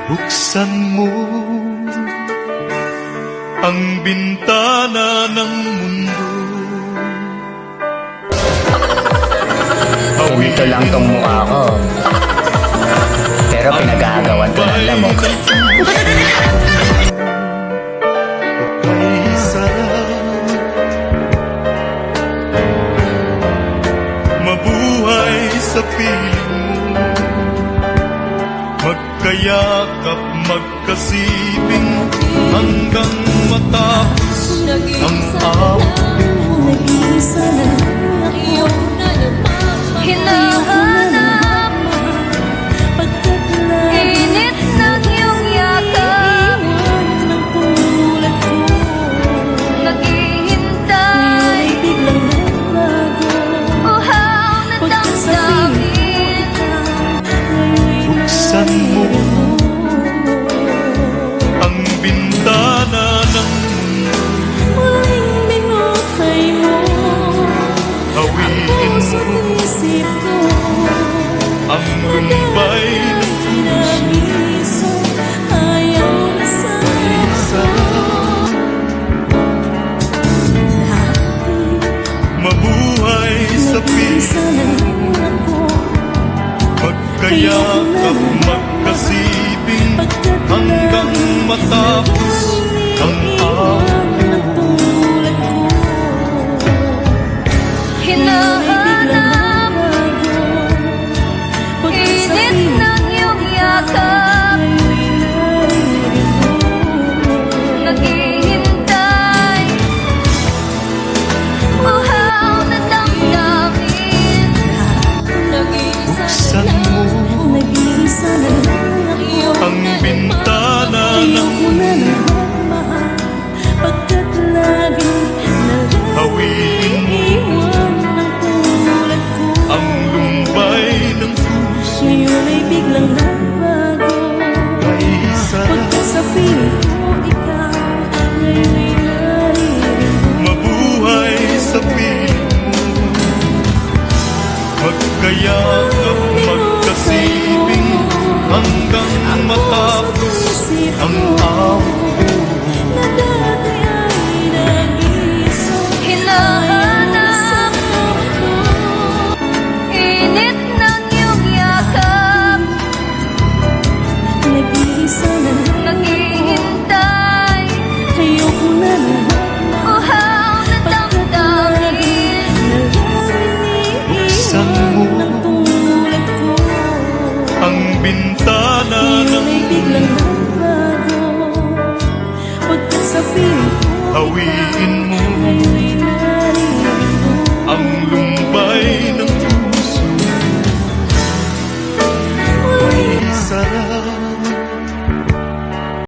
Buksan mo ang bintana ng mundo. Ganito lang tong mukha ko, pero pinag-aagawan ko ng lamok. Ay sarap mabuhay sa piling mo, magkayakap, magkasibing hanggang matapos ang araw. Nag-iisa na ako, hinahanap pagkat init ng iyong yakap, naiiwan ng tulad ko. naghihintay, Ngayon'y biglang nagbago. uhaw na damdamin. Buksan mo ang bintana ng mundo, Muling binukay mo hawiin puso't mo isip ko. ang lumbay ng Pinag-iisa, ayaw na sana ako. Dati, mabuhay sa nag-iisa piling, na ako. magkayakap, magkasibing hanggang matapos ang araw. Hinahanap, init ng iyong yakap, naghihintay, uhaw na damdamin. Buksan mo Nag-iisa na lang ako. ang bintana ng Ayoko na naman mahal, pagkat lagi na lang hawiin mo iwan ng tulad ko. ang lumbay ng puso. Ngayon ay biglang nagbago, Ay sarap pagkat sa piling ko ikaw, ngayon ay naririnig. mabuhay sa piling mo, magkayakap, magkasibing hanggang matapos ang araw. Na dati ay nag-iisa, Hinahanap, init ng iyong yakap, nag-iisa na lang. naghihintay, Ayoko na naman uhaw na damdamin. Buksan mo ng tulad ko. ang bintana Ngayon ng ay biglang nagbago, pagkat sa piling ko hawiin